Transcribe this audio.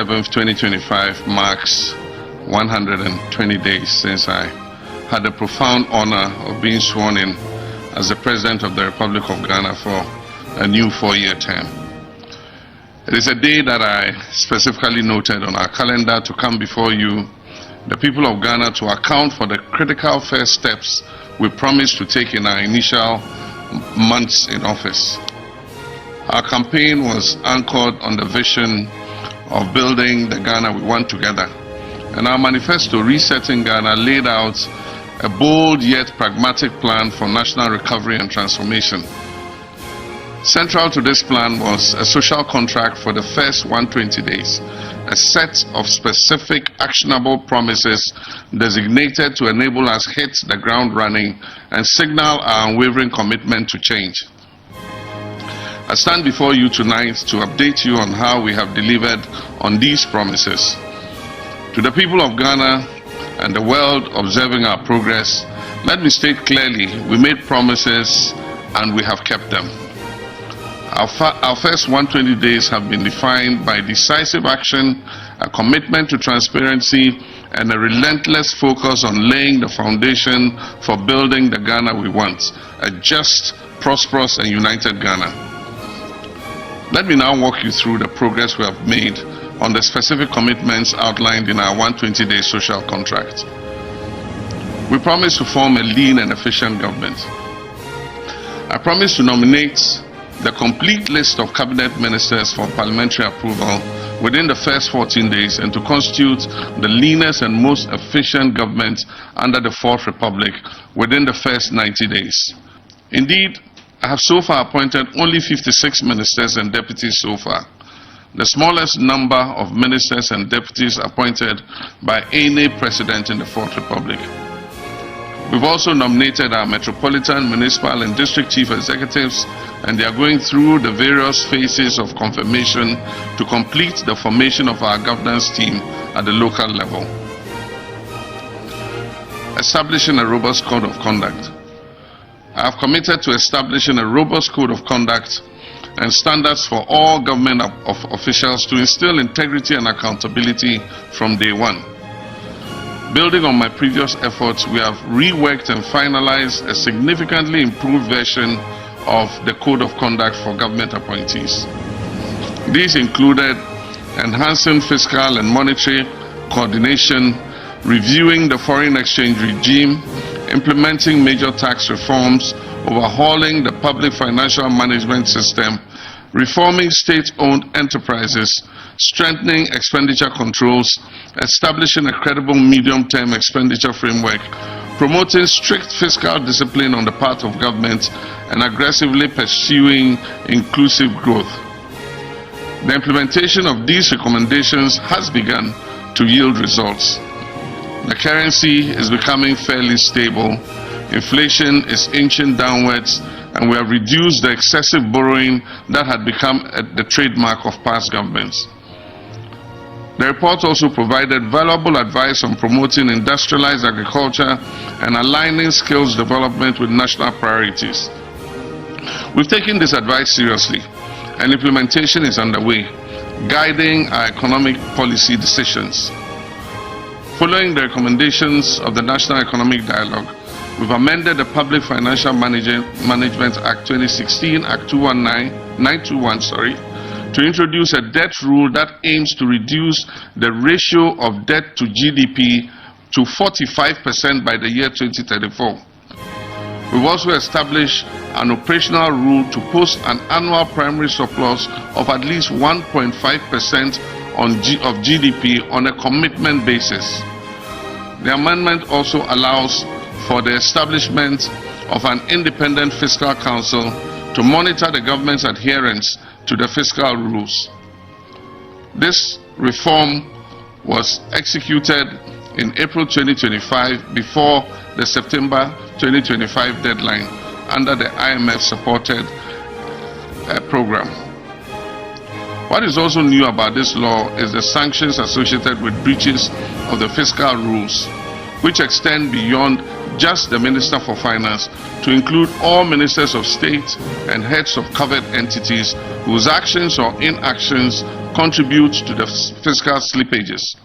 7th, 2025 marks 120 days since I had the profound honor of being sworn in as the President of the Republic of Ghana for a new 4-year term. It is a day that I specifically noted on our calendar to come before you, the people of Ghana, to account for the critical first steps we promised to take in our initial months in office. Our campaign was anchored on the vision of building the Ghana we want together, and our manifesto, Resetting Ghana, laid out a bold yet pragmatic plan for national recovery and transformation. Central to this plan was a social contract for the first 120 days, a set of specific actionable promises designated to enable us hit the ground running and signal our unwavering commitment to change. I stand before you tonight to update you on how we have delivered on these promises. To the people of Ghana and the world observing our progress, let me state clearly, we made promises and we have kept them. Our first 120 days have been defined by decisive action, a commitment to transparency, and a relentless focus on laying the foundation for building the Ghana we want, a just, prosperous, and united Ghana. Let me now walk you through the progress we have made on the specific commitments outlined in our 120-day social contract. We promise to form a lean and efficient government. I promise to nominate the complete list of cabinet ministers for parliamentary approval within the first 14 days and to constitute the leanest and most efficient government under the Fourth Republic within the first 90 days. Indeed, I have so far appointed only 56 ministers and deputies so far, the smallest number of ministers and deputies appointed by any president in the Fourth Republic. We've also nominated our metropolitan, municipal, and district chief executives, and they are going through the various phases of confirmation to complete the formation of our governance team at the local level. Establishing a robust code of conduct. I have committed to establishing a robust code of conduct and standards for all government officials to instill integrity and accountability from day one. Building on my previous efforts, we have reworked and finalized a significantly improved version of the Code of Conduct for government appointees. These included enhancing fiscal and monetary coordination, reviewing the foreign exchange regime, implementing major tax reforms, overhauling the public financial management system, reforming state-owned enterprises, strengthening expenditure controls, establishing a credible medium-term expenditure framework, promoting strict fiscal discipline on the part of government, and aggressively pursuing inclusive growth. The implementation of these recommendations has begun to yield results. The currency is becoming fairly stable, inflation is inching downwards, and we have reduced the excessive borrowing that had become the trademark of past governments. The report also provided valuable advice on promoting industrialized agriculture and aligning skills development with national priorities. We've taken this advice seriously, and implementation is underway, guiding our economic policy decisions. Following the recommendations of the National Economic Dialogue, we've amended the Public Financial Management Act 2016, Act 921, to introduce a debt rule that aims to reduce the ratio of debt to GDP to 45% by the year 2034. We've also established an operational rule to post an annual primary surplus of at least 1.5% of GDP on a commitment basis. The amendment also allows for the establishment of an independent fiscal council to monitor the government's adherence to the fiscal rules. This reform was executed in April 2025 before the September 2025 deadline under the IMF-supported program. What is also new about this law is the sanctions associated with breaches of the fiscal rules, which extend beyond just the Minister for Finance to include all ministers of state and heads of covered entities whose actions or inactions contribute to the fiscal slippages.